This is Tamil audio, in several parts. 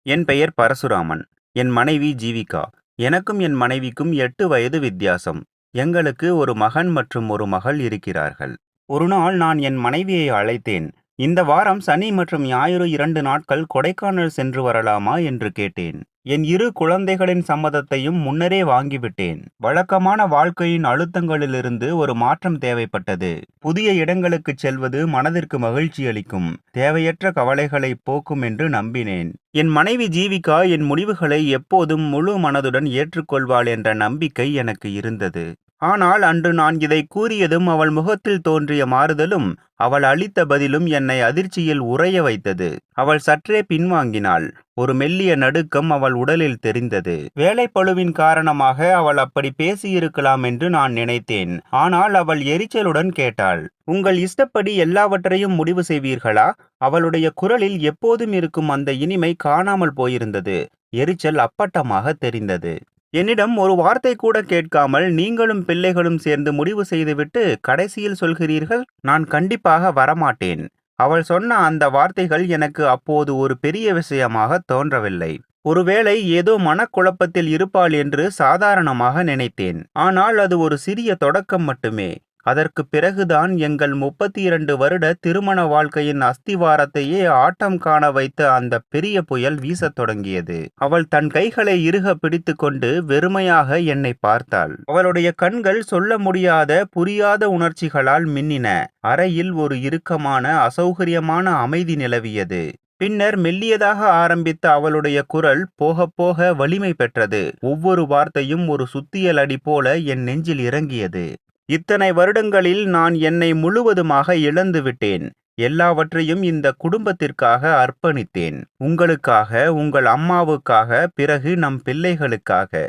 என் பெயர் பரசுராமன். என் மனைவி ஜீவிகா. எனக்கும் என் மனைவிக்கும் 8 வயது வித்தியாசம். எங்களுக்கு ஒரு மகன் மற்றும் ஒரு மகள் இருக்கிறார்கள். ஒரு நாள் நான் என் மனைவியை அழைத்தேன். இந்த வாரம் சனி மற்றும் ஞாயிறு 2 நாட்கள் கொடைக்கானல் சென்று வரலாமா என்று கேட்டேன். என் 2 குழந்தைகளின் சம்மதத்தையும் முன்னரே வாங்கிவிட்டேன். வழக்கமான வாழ்க்கையின் அழுத்தங்களிலிருந்து ஒரு மாற்றம் தேவைப்பட்டது. புதிய இடங்களுக்குச் செல்வது மனதிற்கு மகிழ்ச்சி அளிக்கும், தேவையற்ற கவலைகளை போக்கும் என்று நம்பினேன். என் மனைவி ஜீவிகா என் முடிவுகளை எப்போதும் முழு மனதுடன் ஏற்றுக்கொள்வாள் என்ற நம்பிக்கை எனக்கு இருந்தது. ஆனால் அன்று நான் இதை கூறியதும் அவள் முகத்தில் தோன்றிய மாறுதலும் அவள் அளித்த பதிலும் என்னை அதிர்ச்சியில் உறைய வைத்தது. அவள் சற்றே பின்வாங்கினாள். ஒரு மெல்லிய நடுக்கம் அவள் உடலில் தெரிந்தது. வேலைப்பளுவின் காரணமாக அவள் அப்படி பேசியிருக்கலாம் என்று நான் நினைத்தேன். ஆனால் அவள் எரிச்சலுடன் கேட்டாள், "உங்கள் இஷ்டப்படி எல்லாவற்றையும் முடிவு செய்வீர்களா?" அவளுடைய குரலில் எப்போதும் இருக்கும் அந்த இனிமை காணாமல் போயிருந்தது. எரிச்சல் அப்பட்டமாக தெரிந்தது. என்னிடம் ஒரு வார்த்தை கூட கேட்காமல் நீங்களும் பிள்ளைகளும் சேர்ந்து முடிவு செய்துவிட்டு கடைசியில் சொல்கிறீர்கள், "நான் கண்டிப்பாக வரமாட்டேன்." அவள் சொன்ன அந்த வார்த்தைகள் எனக்கு அப்போது ஒரு பெரிய விஷயமாக தோன்றவில்லை. ஒருவேளை ஏதோ மனக்குழப்பத்தில் இருப்பாள் என்று சாதாரணமாக நினைத்தேன். ஆனால் அது ஒரு சிறிய தொடக்கம் மட்டுமே. அதற்கு பிறகுதான் எங்கள் 32 வருட திருமண வாழ்க்கையின் அஸ்திவாரத்தையே ஆட்டம் காண வைத்த அந்த பெரிய புயல் வீசத் தொடங்கியது. அவள் தன் கைகளை இறுக பிடித்து கொண்டு வெறுமையாக என்னை பார்த்தாள். அவளுடைய கண்கள் சொல்ல முடியாத புரியாத உணர்ச்சிகளால் மின்னின. அறையில் ஒரு இறுக்கமான அசௌகரியமான அமைதி நிலவியது. பின்னர் மெல்லியதாக ஆரம்பித்த அவளுடைய குரல் போக போக வலிமை பெற்றது. ஒவ்வொரு வார்த்தையும் ஒரு சுத்தியல் அடி போல என் நெஞ்சில் இறங்கியது. இத்தனை வருடங்களில் நான் என்னை முழுவதுமாக இழந்து விட்டேன். எல்லாவற்றையும் இந்த குடும்பத்திற்காக அர்ப்பணித்தேன். உங்களுக்காக, உங்கள் அம்மாவுக்காக, பிறகு நம் பிள்ளைகளுக்காக.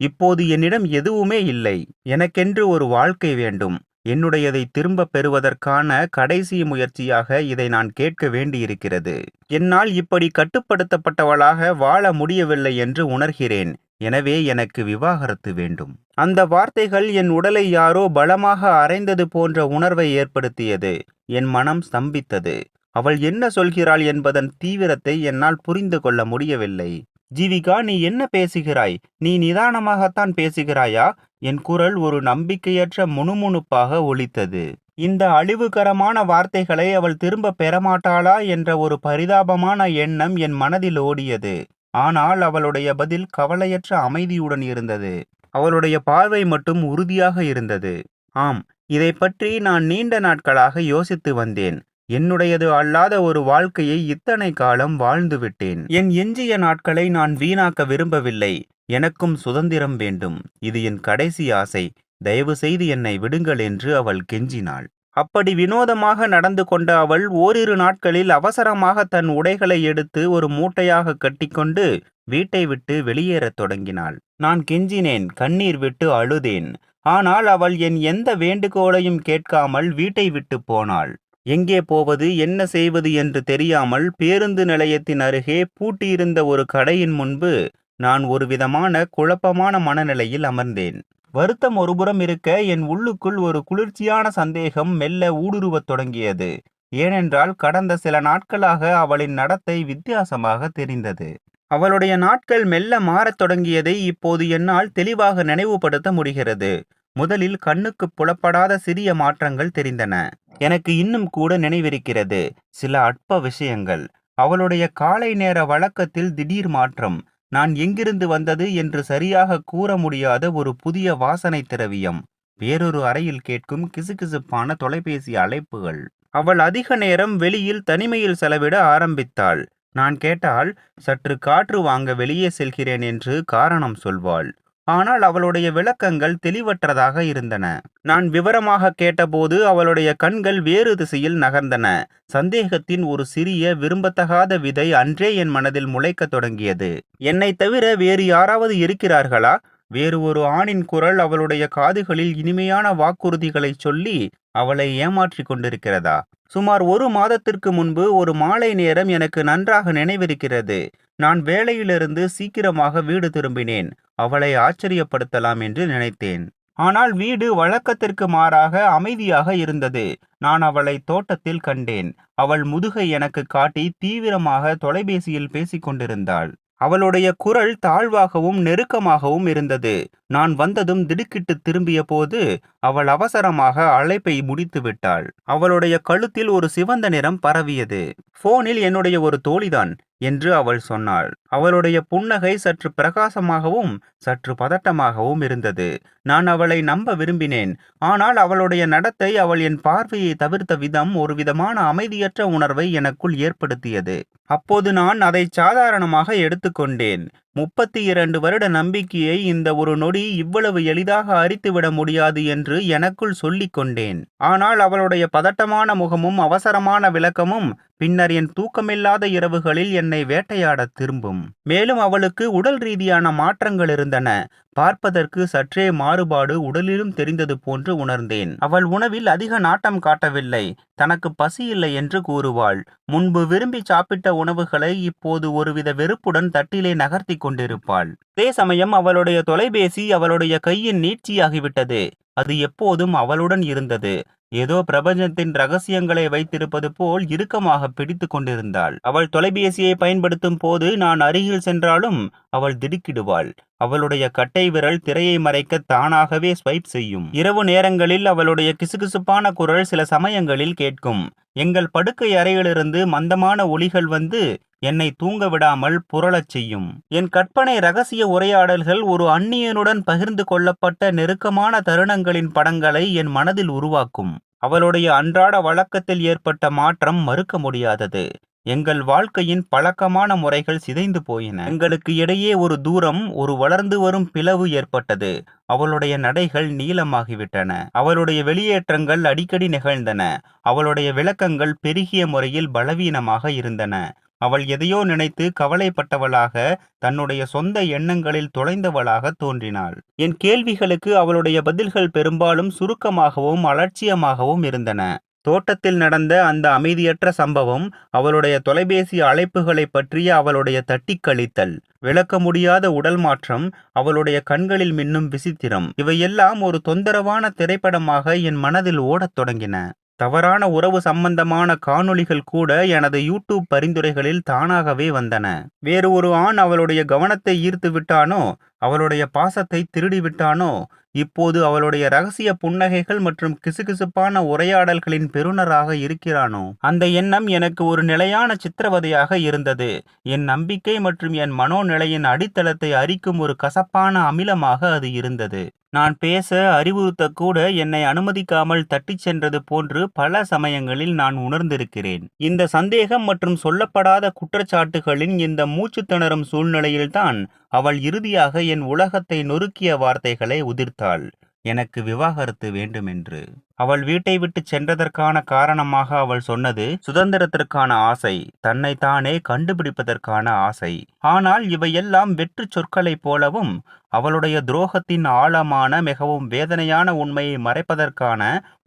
இப்போது என்னிடம் எதுவுமே இல்லை. எனக்கென்று ஒரு வாழ்க்கை வேண்டும். என்னுடையதை திரும்ப பெறுவதற்கான கடைசி முயற்சியாக இதை நான் கேட்க வேண்டியிருக்கிறது. என்னால் இப்படி கட்டுப்படுத்தப்பட்டவளாக வாழ முடியவில்லை என்று உணர்கிறேன். எனவே எனக்கு விவாகரத்து வேண்டும். அந்த வார்த்தைகள் என் உடலை யாரோ பலமாக அறைந்தது போன்ற உணர்வை ஏற்படுத்தியது. என் மனம் ஸ்தம்பித்தது. அவள் என்ன சொல்கிறாள் என்பதன் தீவிரத்தை என்னால் புரிந்து கொள்ள முடியவில்லை. "ஜீவிகா, நீ என்ன பேசுகிறாய்? நீ நிதானமாகத்தான் பேசுகிறாயா?" என் குரல் ஒரு நம்பிக்கையற்ற முணுமுணுப்பாக ஒலித்தது. இந்த அழிவுகரமான வார்த்தைகளை அவள் திரும்ப பெறமாட்டாளா என்ற ஒரு பரிதாபமான எண்ணம் என் மனதில் ஓடியது. ஆனால் அவளுடைய பதில் கவலையற்ற அமைதியுடன் இருந்தது. அவளுடைய பார்வை மட்டும் உறுதியாக இருந்தது. "ஆம், இதை பற்றி நான் நீண்ட நாட்களாக யோசித்து வந்தேன். என்னுடையது அல்லாத ஒரு வாழ்க்கையை இத்தனை காலம் வாழ்ந்துவிட்டேன். என் எஞ்சிய நாட்களை நான் வீணாக்க விரும்பவில்லை. எனக்கும் சுதந்திரம் வேண்டும். இது என் கடைசி ஆசை. தயவு செய்து என்னை விடுங்கள்" என்று அவள் கெஞ்சினாள். அப்படி வினோதமாக நடந்து கொண்ட அவள் ஓரிரு நாட்களில் அவசரமாக தன் உடைகளை எடுத்து ஒரு மூட்டையாக கட்டிக்கொண்டு வீட்டை விட்டு வெளியேறத் தொடங்கினாள். நான் கெஞ்சினேன், கண்ணீர் விட்டு அழுதேன். ஆனால் அவள் என் எந்த வேண்டுகோளையும் கேட்காமல் வீட்டை விட்டு போனாள். எங்கே போவது, என்ன செய்வது என்று தெரியாமல் பேருந்து நிலையத்தின் அருகே பூட்டியிருந்த ஒரு கடையின் முன்பு நான் ஒரு விதமான குழப்பமான மனநிலையில் அமர்ந்தேன். வருத்தம் ஒருபுறம் இருக்க என் உள்ளுக்குள் ஒரு குளிர்ச்சியான சந்தேகம் மெல்ல ஊடுருவத் தொடங்கியது. ஏனென்றால் கடந்த சில நாட்களாக அவளின் நடத்தை வித்தியாசமாக தெரிந்தது. அவளுடைய நாட்கள் மெல்ல மாறத் தொடங்கியதை இப்போது என்னால் தெளிவாக நினைவுபடுத்த முடிகிறது. முதலில் கண்ணுக்கு புலப்படாத சிறிய மாற்றங்கள் தெரிந்தன. எனக்கு இன்னும் கூட நினைவிருக்கிறது சில அற்ப விஷயங்கள். அவளுடைய காலை நேர வழக்கத்தில் திடீர் மாற்றம். நான் எங்கிருந்து வந்தது என்று சரியாக கூற முடியாத ஒரு புதிய வாசனை திரவியம். வேறொரு அறையில் கேட்கும் கிசுகிசுப்பான தொலைபேசி அழைப்புகள். அவள் அதிக நேரம் வெளியில் தனிமையில் செலவிட ஆரம்பித்தாள். நான் கேட்டால், "சற்று காற்று வாங்க வெளியே செல்கிறேன்" என்று காரணம் சொல்வாள். ஆனால் அவளுடைய விளக்கங்கள் தெளிவற்றதாக இருந்தன. நான் விவரமாக கேட்டபோது அவளுடைய கண்கள் வேறு திசையில் நகர்ந்தன. சந்தேகத்தின் ஒரு சிறிய விரும்பத்தகாத விதை அன்றே என் மனதில் முளைக்கத் தொடங்கியது. என்னை தவிர வேறு யாராவது இருக்கிறார்களா? வேறு ஒரு ஆணின் குரல் அவளுடைய காதுகளில் இனிமையான வாக்குறுதிகளை சொல்லி அவளை ஏமாற்றிக் கொண்டிருக்கிறதா? சுமார் 1 மாதத்திற்கு முன்பு ஒரு மாலை நேரம் எனக்கு நன்றாக நினைவிருக்கிறது. நான் வேலையிலிருந்து சீக்கிரமாக வீடு திரும்பினேன். அவளை ஆச்சரியப்படுத்தலாம் என்று நினைத்தேன். ஆனால் வீடு வழக்கத்திற்கு மாறாக அமைதியாக இருந்தது. நான் அவளை தோட்டத்தில் கண்டேன். அவள் முதுகை எனக்கு காட்டி தீவிரமாக தொலைபேசியில் பேசிக் கொண்டிருந்தாள். அவளுடைய குரல் தாழ்வாகவும் நெருக்கமாகவும் இருந்தது. நான் வந்ததும் திடுக்கிட்டு திரும்பிய போது அவள் அவசரமாக அழைப்பை முடித்து விட்டாள். அவளுடைய கழுத்தில் ஒரு சிவந்த நிறம் பரவியது. போனில் என்னுடைய ஒரு தோழிதான் என்று அவள் சொன்னாள். அவளுடைய புன்னகை சற்று பிரகாசமாகவும் சற்று பதட்டமாகவும் இருந்தது. நான் அவளை நம்ப விரும்பினேன். ஆனால் அவளுடைய நடத்தை, அவள் என் பார்வையை தவிர்த்த விதம் ஒரு விதமான அமைதியற்ற உணர்வை எனக்குள் ஏற்படுத்தியது. அப்போது நான் அதை சாதாரணமாக எடுத்துக்கொண்டேன். 32 வருட நம்பிக்கையை இந்த ஒரு நொடி இவ்வளவு எளிதாக அரித்துவிட முடியாது என்று எனக்குள் சொல்லிக் கொண்டேன். ஆனால் அவளுடைய பதட்டமான முகமும் அவசரமான விளக்கமும் பின்னர் என் தூக்கமில்லாத இரவுகளில் என்னை வேட்டையாடத் திரும்பும். மேலும் அவளுக்கு உடல் ரீதியான மாற்றங்கள் இருந்தன. பார்ப்பதற்கு சற்றே மாறுபாடு உடலிலும் தெரிந்தது போன்று உணர்ந்தேன். அவள் உணவில் அதிக நாட்டம் காட்டவில்லை. தனக்கு பசி இல்லை என்று கூறுவாள். முன்பு விரும்பி சாப்பிட்ட உணவுகளை இப்போது ஒருவித வெறுப்புடன் தட்டிலே நகர்த்தி கொண்டிருப்பாள். அதே சமயம் அவளுடைய தொலைபேசி அவளுடைய கையின் நீட்சியாகிவிட்டது. அது எப்போதும் அவளுடன் இருந்தது. ஏதோ பிரபஞ்சத்தின் ரகசியங்களை வைத்திருப்பது போல் இறுக்கமாக பிடித்து கொண்டிருந்தாள். அவள் தொலைபேசியை பயன்படுத்தும் போது நான் அருகில் சென்றாலும் அவள் திடுக்கிடுவாள். அவளுடைய கட்டை விரல் திரையை மறைக்க தானாகவே ஸ்வைப் செய்யும். இரவு நேரங்களில் அவளுடைய கிசுகிசுப்பான குரல் சில சமயங்களில் கேட்கும். எங்கள் படுக்கை அறையிலிருந்து மந்தமான ஒலிகள் வந்து என்னை தூங்க விடாமல் புரளச் செய்யும். என் கற்பனை ரகசிய உரையாடல்கள் ஒரு அந்நியனுடன் பகிர்ந்து கொள்ளப்பட்ட நெருக்கமான தருணங்களின் படங்களை என் மனதில் உருவாக்கும். அவளுடைய அன்றாட வழக்கத்தில் ஏற்பட்ட மாற்றம் மறுக்க முடியாதது. எங்கள் வாழ்க்கையின் பழக்கமான முறைகள் சிதைந்து போயின. எங்களுக்கு இடையே ஒரு தூரம், ஒரு வளர்ந்து வரும் பிளவு ஏற்பட்டது. அவளுடைய நடைகள் நீளமாகிவிட்டன. அவளுடைய வெளியேற்றங்கள் அடிக்கடி நிகழ்ந்தன. அவளுடைய விளக்கங்கள் பெருகிய முறையில் பலவீனமாக இருந்தன. அவள் எதையோ நினைத்து கவலைப்பட்டவளாக, தன்னுடைய சொந்த எண்ணங்களில் தொலைந்தவளாக தோன்றினாள். என் கேள்விகளுக்கு அவளுடைய பதில்கள் பெரும்பாலும் சுருக்கமாகவும் அலட்சியமாகவும் இருந்தன. தோட்டத்தில் நடந்த அந்த அமைதியற்ற சம்பவம், அவளுடைய தொலைபேசி அழைப்புகளை பற்றிய அவளுடைய தட்டிக்கழித்தல், விளக்க முடியாத உடல் மாற்றம், அவளுடைய கண்களில் மின்னும் விசித்திரம், இவையெல்லாம் ஒரு தொந்தரவான திரைப்படமாக என் மனதில் ஓடத் தொடங்கின. தவறான உறவு சம்பந்தமான காணொளிகள் கூட எனது யூடியூப் பரிந்துரைகளில் தானாகவே வந்தன. வேறு ஒரு ஆண் அவளுடைய கவனத்தை ஈர்த்து விட்டானோ, அவளுடைய பாசத்தை திருடி விட்டானோ, இப்போது அவளுடைய ரகசிய புன்னகைகள் மற்றும் கிசுகிசுப்பான உரையாடல்களின் பெறுநராக இருக்கிறானோ, அந்த எண்ணம் எனக்கு ஒரு நிலையான சித்திரவதையாக இருந்தது. என் நம்பிக்கை மற்றும் என் மனோநிலையின் அடித்தளத்தை அரிக்கும் ஒரு கசப்பான அமிலமாக அது இருந்தது. நான் பேச, அறிவுறுத்தக்கூட என்னை அனுமதிக்காமல் தட்டிச் சென்றது போன்று பல சமயங்களில் நான் உணர்ந்திருக்கிறேன். இந்த சந்தேகம் மற்றும் சொல்லப்படாத குற்றச்சாட்டுகளின் இந்த மூச்சு திணறும் சூழ்நிலையில்தான் அவள் இறுதியாக என் உலகத்தை நொறுக்கிய வார்த்தைகளை உதிர்த்தாள். எனக்கு விவாகரத்து வேண்டுமென்று. அவள் வீட்டை விட்டு சென்றதற்கான காரணமாக அவள் சொன்னது சுதந்திரத்திற்கான ஆசை, தன்னைத்தானே கண்டுபிடிப்பதற்கான ஆசை. ஆனால் இவையெல்லாம் வெற்று சொற்களைப் போலவும், அவளுடைய துரோகத்தின் ஆழமான மிகவும் வேதனையான உண்மையை மறைப்பதற்கான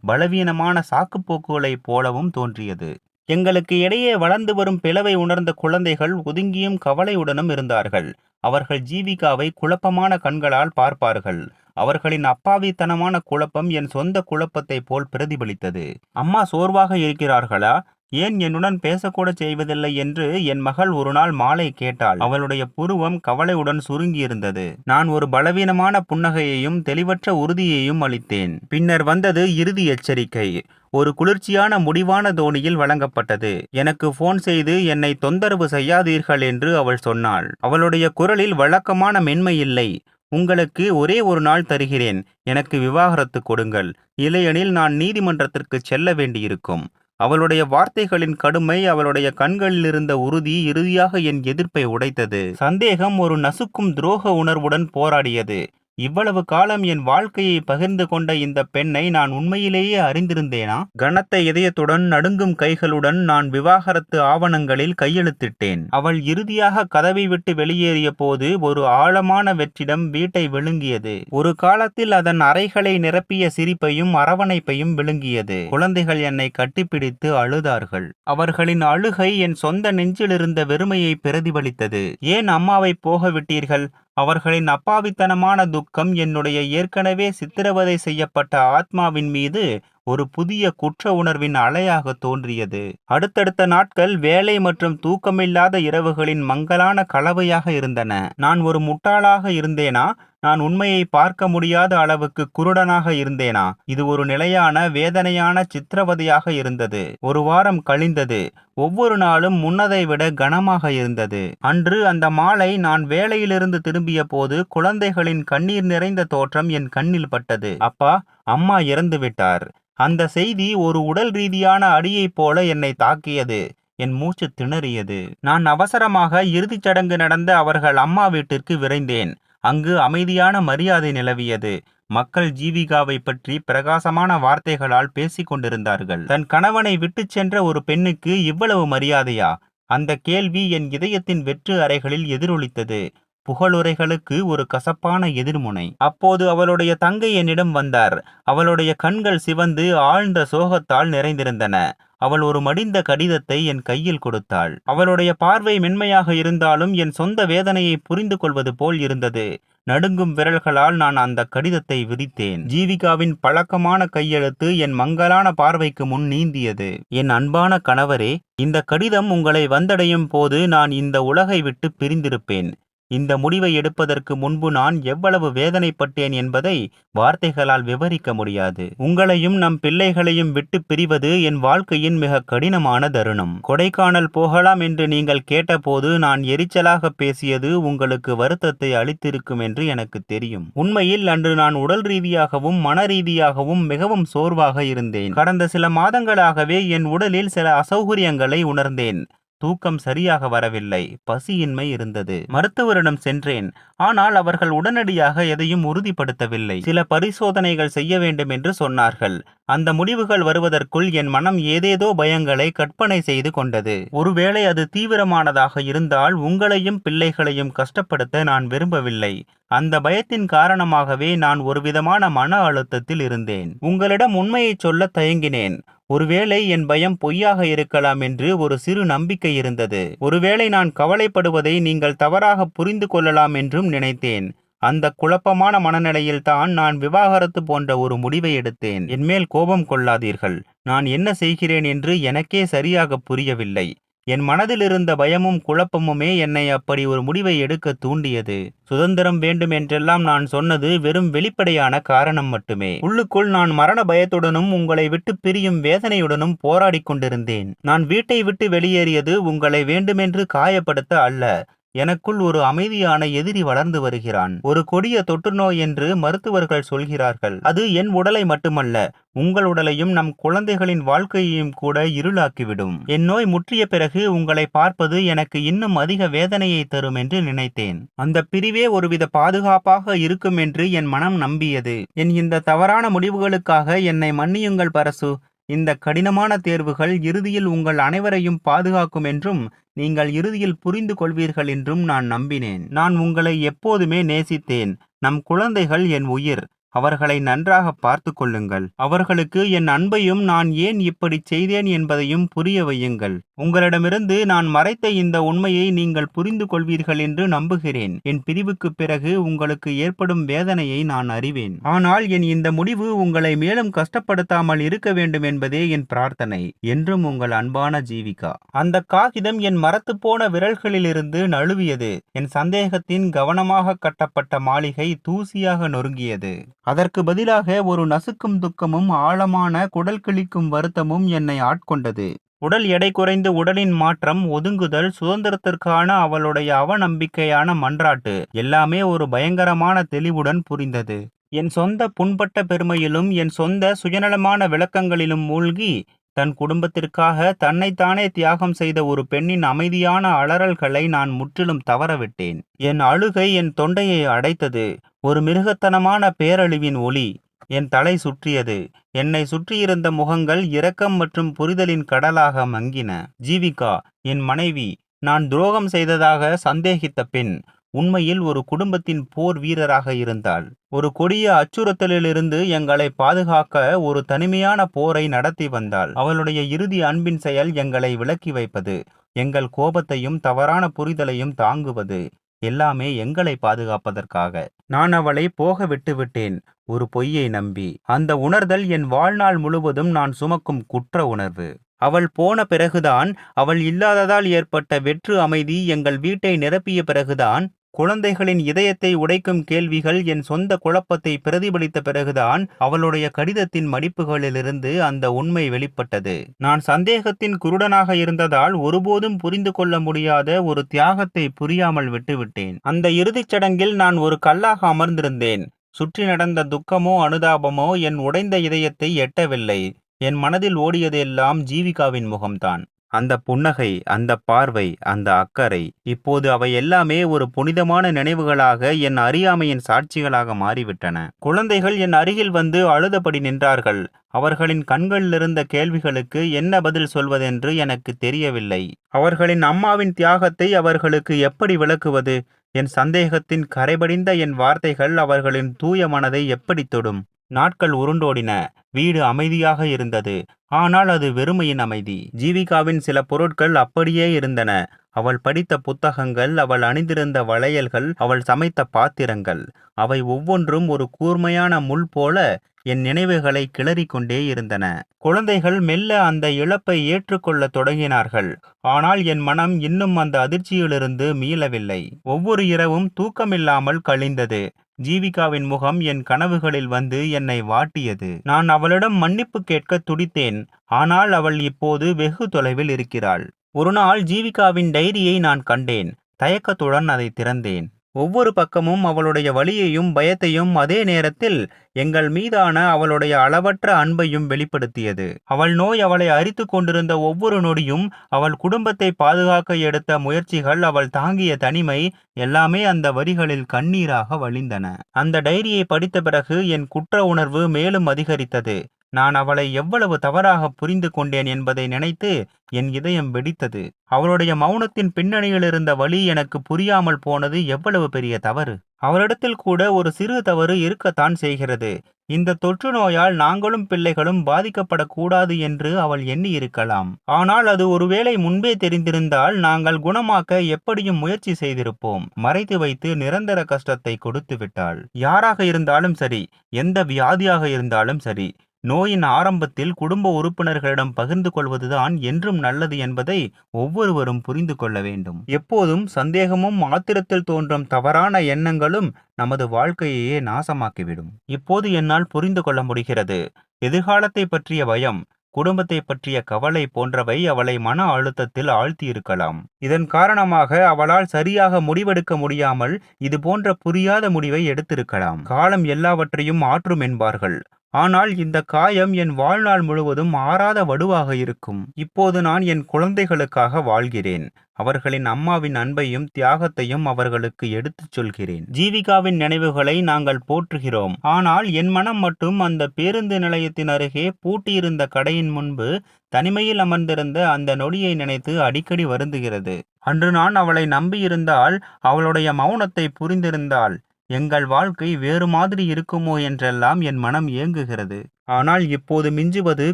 பலவீனமான சாக்குப்போக்குகளைப் போலவும் தோன்றியது. எங்களுக்கு இடையே வளர்ந்து வரும் பிளவை உணர்ந்த குழந்தைகள் ஒதுங்கியும் கவலையுடனும் இருந்தார்கள். அவர்கள் ஜீவிகாவை குழப்பமான கண்களால் பார்ப்பார்கள். அவர்களின் அப்பாவித்தனமான குழப்பம் என் சொந்த குழப்பத்தை போல் பிரதிபலித்தது. அம்மா சோர்வாக இருக்கிறார்களா? ஏன் என்னுடன் பேசக்கூட செய்வதில்லை என்று என் மகள் ஒரு நாள் மாலை கேட்டாள். அவளுடைய புருவம் கவலையுடன் சுருங்கியிருந்தது. நான் ஒரு பலவீனமான புன்னகையையும் தெளிவற்ற உறுதியையும் அளித்தேன். பின்னர் வந்தது இறுதி எச்சரிக்கை. ஒரு குளிர்ச்சியான முடிவான தோணியில் வழங்கப்பட்டது. எனக்கு போன் செய்து என்னை தொந்தரவு செய்யாதீர்கள் என்று அவள் சொன்னாள். அவளுடைய குரலில் வழக்கமான மென்மை இல்லை. உங்களுக்கு ஒரே ஒரு நாள் தருகிறேன். எனக்கு விவாகரத்து கொடுங்கள். இல்லையெனில் நான் நீதிமன்றத்திற்கு செல்ல வேண்டியிருக்கும். அவளுடைய வார்த்தைகளின் கடுமை, அவளுடைய கண்களில் இருந்த உறுதி இறுதியாக என் எதிர்ப்பை உடைத்தது. சந்தேகம் ஒரு நசுக்கும் துரோக உணர்வுடன் போராடியது. இவ்வளவு காலம் என் வாழ்க்கையை பகிர்ந்து கொண்ட இந்த பெண்ணை நான் உண்மையிலேயே அறிந்திருந்தேனா? கனத்த இதயத்துடன் நடுங்கும் கைகளுடன் நான் விவாகரத்து ஆவணங்களில் கையெழுத்திட்டேன். அவள் இறுதியாக கதவை விட்டு வெளியேறிய போது ஒரு ஆழமான வெற்றிடம் வீட்டை விழுங்கியது. ஒரு காலத்தில் அதன் அறைகளை நிரப்பிய சிரிப்பையும் அரவணைப்பையும் விழுங்கியது. குழந்தைகள் என்னை கட்டிப்பிடித்து அழுதார்கள். அவர்களின் அழுகை என் சொந்த நெஞ்சிலிருந்த வெறுமையை பிரதிபலித்தது. ஏன் அம்மாவை போக விட்டீர்கள்? அவர்களின் அப்பாவித்தனமான துக்கம் என்னுடைய ஏற்கனவே சித்திரவதை செய்யப்பட்ட ஆத்மாவின் மீது ஒரு புதிய குற்ற உணர்வின் அலையாக தோன்றியது. அடுத்தடுத்த நாட்கள் வேலை மற்றும் தூக்கமில்லாத இரவுகளின் மங்கலான கலவையாக இருந்தன. நான் ஒரு முட்டாளாக இருந்தேனா? நான் உண்மையை பார்க்க முடியாத அளவுக்கு குருடனாக இருந்தேனா? இது ஒரு நிலையான வேதனையான சித்திரவதையாக இருந்தது. ஒரு வாரம் கழிந்தது. ஒவ்வொரு நாளும் முன்னதை விட கனமாக இருந்தது. அன்று அந்த மாலை நான் வேலையிலிருந்து திரும்பிய போது குழந்தைகளின் கண்ணீர் நிறைந்த தோற்றம் என் கண்ணில் பட்டது. அப்பா, அம்மா இறந்துவிட்டார். அந்த செய்தி ஒரு உடல் ரீதியான அடியைப் போல என்னை தாக்கியது. என் மூச்சு திணறியது. நான் அவசரமாக இறுதிச் சடங்கு நடந்த அவர்கள் அம்மா வீட்டிற்கு விரைந்தேன். அங்கு அமைதியான மரியாதை நிலவியது. மக்கள் ஜீவிகாவை பற்றி பிரகாசமான வார்த்தைகளால் பேசிக் கொண்டிருந்தார்கள். தன் கணவனை விட்டுச் சென்ற ஒரு பெண்ணுக்கு இவ்வளவு மரியாதையா? அந்த கேள்வி என் இதயத்தின் வெற்று அறைகளில் எதிரொலித்தது. புகழுரைகளுக்கு ஒரு கசப்பான எதிர்முனை. அப்போது அவளுடைய தங்கை என்னிடம் வந்தார். அவளுடைய கண்கள் சிவந்து ஆழ்ந்த சோகத்தால் நிறைந்திருந்தன. அவள் ஒரு மடிந்த கடிதத்தை என் கையில் கொடுத்தாள். அவளுடைய பார்வை மென்மையாக இருந்தாலும் என் சொந்த வேதனையை புரிந்து கொள்வது போல் இருந்தது. நடுங்கும் விரல்களால் நான் அந்த கடிதத்தை விரித்தேன். ஜீவிகாவின் பழக்கமான கையெழுத்து என் மங்கலான பார்வைக்கு முன் நீந்தியது. என் அன்பான கணவரே, இந்த கடிதம் உங்களை வந்தடையும் போது நான் இந்த உலகை விட்டு பிரிந்திருப்பேன். இந்த முடிவை எடுப்பதற்கு முன்பு நான் எவ்வளவு வேதனைப்பட்டேன் என்பதை வார்த்தைகளால் விவரிக்க முடியாது. உங்களையும் நம் பிள்ளைகளையும் விட்டு பிரிவது என் வாழ்க்கையின் மிக கடினமான தருணம். கொடைக்கானல் போகலாம் என்று நீங்கள் கேட்டபோது நான் எரிச்சலாக பேசியது உங்களுக்கு வருத்தத்தை அளித்திருக்கும் என்று எனக்கு தெரியும். உண்மையில் அன்று நான் உடல் ரீதியாகவும் மன ரீதியாகவும் மிகவும் சோர்வாக இருந்தேன். கடந்த சில மாதங்களாகவே என் உடலில் சில அசௌகரியங்களை உணர்ந்தேன். தூக்கம் சரியாக வரவில்லை. பசியின்மை இருந்தது. மருத்துவரிடம் சென்றேன். ஆனால் அவர்கள் உடனடியாக எதையும் உறுதிப்படுத்தவில்லை. சில பரிசோதனைகள் செய்ய வேண்டும் என்று சொன்னார்கள். அந்த முடிவுகள் வருவதற்குள் என் மனம் ஏதேதோ பயங்களை கற்பனை செய்து கொண்டது. ஒருவேளை அது தீவிரமானதாக இருந்தால் உங்களையும் பிள்ளைகளையும் கஷ்டப்படுத்த நான் விரும்பவில்லை. அந்த பயத்தின் காரணமாகவே நான் ஒருவிதமான மன அழுத்தத்தில் இருந்தேன். உங்களிடம் உண்மையை சொல்ல தயங்கினேன். ஒருவேளை என் பயம் பொய்யாக இருக்கலாம் என்று ஒரு சிறு நம்பிக்கை இருந்தது. ஒருவேளை நான் கவலைப்படுவதை நீங்கள் தவறாக புரிந்து கொள்ளலாம் என்றும் நினைத்தேன். அந்த குழப்பமான மனநிலையில்தான் நான் விவாகரத்து போன்ற ஒரு முடிவை எடுத்தேன். என்மேல் கோபம் கொள்ளாதீர்கள். நான் என்ன செய்கிறேன் என்று எனக்கே சரியாக புரியவில்லை. என் மனதில் இருந்த பயமும் குழப்பமுமே என்னை அப்படி ஒரு முடிவை எடுக்க தூண்டியது. சுதந்திரம் வேண்டும் என்றெல்லாம் நான் சொன்னது வெறும் வெளிப்படையான காரணம் மட்டுமே. உள்ளுக்குள் நான் மரண பயத்துடனும் உங்களை விட்டு பிரியும் வேதனையுடனும் போராடி கொண்டிருந்தேன். நான் வீட்டை விட்டு வெளியேறியது உங்களை வேண்டுமென்று காயப்படுத்த அல்ல. எனக்குள் ஒரு அமைதியான எதிரி வளர்ந்து வருகிறான். ஒரு கொடிய தொற்றுநோய் என்று மருத்துவர்கள் சொல்கிறார்கள். அது என் உடலை மட்டுமல்ல, உங்கள் உடலையும் நம் குழந்தைகளின் வாழ்க்கையையும் கூட இருளாக்கிவிடும். என் நோய் முற்றிய பிறகு உங்களை பார்ப்பது எனக்கு இன்னும் அதிக வேதனையை தரும் என்று நினைத்தேன். அந்த பிரிவே ஒருவித பாதுகாப்பாக இருக்கும் என்று என் மனம் நம்பியது. என் இந்த தவறான முடிவுகளுக்காக என்னை மன்னியுங்கள் பரசு. இந்த கடினமான தேர்வுகள் இறுதியில் உங்கள் அனைவரையும் பாதுகாக்கும் என்றும் நீங்கள் இறுதியில் புரிந்து கொள்வீர்கள் என்றும் நான் நம்பினேன். நான் உங்களை எப்போதுமே நேசித்தேன். நம் குழந்தைகள் என் உயிர். அவர்களை நன்றாக பார்த்து கொள்ளுங்கள். அவர்களுக்கு என் அன்பையும் நான் ஏன் இப்படி செய்தேன் என்பதையும் புரிய வையுங்கள். உங்களிடமிருந்து நான் மறைத்த இந்த உண்மையை நீங்கள் புரிந்து கொள்வீர்கள் என்று நம்புகிறேன். என் பிரிவுக்கு பிறகு உங்களுக்கு ஏற்படும் வேதனையை நான் அறிவேன். ஆனால் என் இந்த முடிவு உங்களை மேலும் கஷ்டப்படுத்தாமல் இருக்க வேண்டும் என்பதே என் பிரார்த்தனை. என்றும் உங்கள் அன்பான ஜீவிகா. அந்த காகிதம் என் மரத்து போன விரல்களிலிருந்து நழுவியது. என் சந்தேகத்தின் கவனமாக கட்டப்பட்ட மாளிகை தூசியாக நொறுங்கியது. அதற்கு பதிலாக ஒரு நசுக்கும் துக்கமும் ஆழமான குடல் கிழிக்கும் வருத்தமும் என்னை ஆட்கொண்டது. உடல் எடை குறைந்து உடலின் மாற்றம், ஒதுங்குதல், சுதந்திரத்திற்கான அவளுடைய அவநம்பிக்கையான மன்றாட்டு எல்லாமே ஒரு பயங்கரமான தெளிவுடன் புரிந்தது. என் சொந்த புண்பட்ட பெருமையிலும் என் சொந்த சுயநலமான விளக்கங்களிலும் மூழ்கி தன் குடும்பத்திற்காக தன்னைத்தானே தியாகம் செய்த ஒரு பெண்ணின் அமைதியான அலறல்களை நான் முற்றிலும் தவறவிட்டேன். என் அழுகை என் தொண்டையை அடைத்தது. ஒரு மிருகத்தனமான பேரழிவின் ஒளி. என் தலை சுற்றியது. என்னை சுற்றியிருந்த முகங்கள் இரக்கம் மற்றும் புரிதலின் கடலாக மங்கின. ஜீவிகா, என் மனைவி, நான் துரோகம் செய்ததாக சந்தேகித்த பெண், உண்மையில் ஒரு குடும்பத்தின் போர் வீரராக இருந்தாள். ஒரு கொடிய அச்சுறுத்தலிலிருந்து எங்களை பாதுகாக்க ஒரு தனிமையான போரை நடத்தி வந்தாள். அவளுடைய இறுதி அன்பின் செயல் எங்களை விலக்கி வைப்பது, எங்கள் கோபத்தையும் தவறான புரிதலையும் தாங்குவது. எல்லாமே எங்களை பாதுகாப்பதற்காக. நான் அவளை போக விட்டுவிட்டேன், ஒரு பொய்யை நம்பி. அந்த உணர்தல் என் வாழ்நாள் முழுவதும் நான் சுமக்கும் குற்ற உணர்வு. அவள் போன பிறகுதான், அவள் இல்லாததால் ஏற்பட்ட வெற்று அமைதி எங்கள் வீட்டை நிரப்பிய பிறகுதான், குழந்தைகளின் இதயத்தை உடைக்கும் கேள்விகள் என் சொந்த குழப்பத்தை பிரதிபலித்த பிறகுதான், அவளுடைய கடிதத்தின் மடிப்புகளிலிருந்து அந்த உண்மை வெளிப்பட்டது. நான் சந்தேகத்தின் குருடனாக இருந்ததால் ஒருபோதும் புரிந்து கொள்ள முடியாத ஒரு தியாகத்தை புரியாமல் விட்டுவிட்டேன். அந்த இறுதிச் சடங்கில் நான் ஒரு கல்லாக அமர்ந்திருந்தேன். சுற்றி நடந்த துக்கமோ அனுதாபமோ என் உடைந்த இதயத்தை எட்டவில்லை. என் மனதில் ஓடியது எல்லாம் ஜீவிகாவின் முகம்தான். அந்த புன்னகை, அந்த பார்வை, அந்த அக்கறை, இப்போது அவை எல்லாமே ஒரு புனிதமான நினைவுகளாக என் அறியாமையின் சாட்சிகளாக மாறிவிட்டன. குழந்தைகள் என் அருகில் வந்து அழுதபடி நின்றார்கள். அவர்களின் கண்களிலிருந்த கேள்விகளுக்கு என்ன பதில் சொல்வதென்று எனக்கு தெரியவில்லை. அவர்களின் அம்மாவின் தியாகத்தை அவர்களுக்கு எப்படி விளக்குவது? என் சந்தேகத்தின் கரைபடிந்த என் வார்த்தைகள் அவர்களின் தூய மனதை எப்படி தொடும்? நாட்கள் உருண்டோடின. வீடு அமைதியாக இருந்தது. ஆனால் அது வெறுமையின் அமைதி. ஜீவிகாவின் சில பொருட்கள் அப்படியே இருந்தன. அவள் படித்த புத்தகங்கள், அவள் அணிந்திருந்த வளையல்கள், அவள் சமைத்த பாத்திரங்கள். அவை ஒவ்வொன்றும் ஒரு கூர்மையான முள் போல என் நினைவுகளை கிளறிக்கொண்டே இருந்தன. குழந்தைகள் மெல்ல அந்த இழப்பை ஏற்றுக்கொள்ளத் தொடங்கினார்கள். ஆனால் என் மனம் இன்னும் அந்த அதிர்ச்சியிலிருந்து மீளவில்லை. ஒவ்வொரு இரவும் தூக்கமில்லாமல் கழிந்தது. ஜீவிகாவின் முகம் என் கனவுகளில் வந்து என்னை வாட்டியது. நான் அவளிடம் மன்னிப்பு கேட்க துடித்தேன். ஆனால் அவள் இப்போது வெகு தொலைவில் இருக்கிறாள். ஒரு நாள் ஜீவிகாவின் டைரியை நான் கண்டேன். தயக்கத்துடன் அதை திறந்தேன். ஒவ்வொரு பக்கமும் அவளுடைய வலியையும் பயத்தையும், அதே நேரத்தில் எங்கள் மீதான அவளுடைய அளவற்ற அன்பையும் வெளிப்படுத்தியது. அவள் நோய் அவளை அரித்து கொண்டிருந்த ஒவ்வொரு நொடியும், அவள் குடும்பத்தை பாதுகாக்க எடுத்த முயற்சிகள், அவள் தாங்கிய தனிமை, எல்லாமே அந்த வரிகளில் கண்ணீராக வழிந்தன. அந்த டைரியை படித்த பிறகு என் குற்ற உணர்வு மேலும் அதிகரித்தது. நான் அவளை எவ்வளவு தவறாக புரிந்து கொண்டேன் என்பதை நினைத்து என் இதயம் வெடித்தது. அவளுடைய மௌனத்தின் பின்னணியில் இருந்த வலி எனக்கு புரியாமல் போனது எவ்வளவு பெரிய தவறு. அவளிடத்தில் கூட ஒரு சிறு தவறு இருக்கத்தான் செய்கிறது. இந்த தொற்று நோயால் நாங்களும் பிள்ளைகளும் பாதிக்கப்படக்கூடாது என்று அவள் எண்ணி இருக்கலாம். ஆனால் அது ஒருவேளை முன்பே தெரிந்திருந்தால் நாங்கள் குணமாக்க எப்படியும் முயற்சி செய்திருப்போம். மறைத்து வைத்து நிரந்தர கஷ்டத்தை கொடுத்து விட்டாள். யாராக இருந்தாலும் சரி, எந்த வியாதியாக இருந்தாலும் சரி, நோயின் ஆரம்பத்தில் குடும்ப உறுப்பினர்களிடம் பகிர்ந்து கொள்வதுதான் என்றும் நல்லது என்பதை ஒவ்வொருவரும் புரிந்து கொள்ள வேண்டும். எப்போதும் சந்தேகமும் ஆத்திரத்தில் தோன்றும் தவறான எண்ணங்களும் நமது வாழ்க்கையையே நாசமாக்கிவிடும். இப்போது என்னால் புரிந்து கொள்ள முடிகிறது. எதிர்காலத்தை பற்றிய பயம், குடும்பத்தை பற்றிய கவலை போன்றவை அவளை மன அழுத்தத்தில் ஆழ்த்தியிருக்கலாம். இதன் காரணமாக அவளால் சரியாக முடிவெடுக்க முடியாமல் இது போன்ற புரியாத முடிவை எடுத்திருக்கலாம். காலம் எல்லாவற்றையும் ஆற்றும் என்பார்கள். ஆனால் இந்த காயம் என் வாழ்நாள் முழுவதும் ஆறாத வடுவாக இருக்கும். இப்போது நான் என் குழந்தைகளுக்காக வாழ்கிறேன். அவர்களின் அம்மாவின் அன்பையும் தியாகத்தையும் அவர்களுக்கு எடுத்துச் சொல்கிறேன். ஜீவிகாவின் நினைவுகளை நாங்கள் போற்றுகிறோம். ஆனால் என் மனம் மட்டும் அந்த பேருந்து நிலையத்தின் அருகே பூட்டியிருந்த கடையின் முன்பு தனிமையில் அமர்ந்திருந்த அந்த நொடியை நினைத்து அடிக்கடி வருந்துகிறது. அன்று நான் அவளை நம்பியிருந்தால், அவளுடைய மௌனத்தை புரிந்திருந்தால், எங்கள் வாழ்க்கை வேறு மாதிரி இருக்குமோ என்றெல்லாம் என் மனம் ஏங்குகிறது. ஆனால் இப்போது மிஞ்சுவது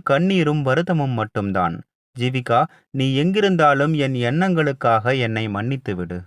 கண்ணீரும் வருத்தமும் மட்டும்தான். ஜீவிகா, நீ எங்கிருந்தாலும் என் எண்ணங்களுக்காக என்னை மன்னித்துவிடு.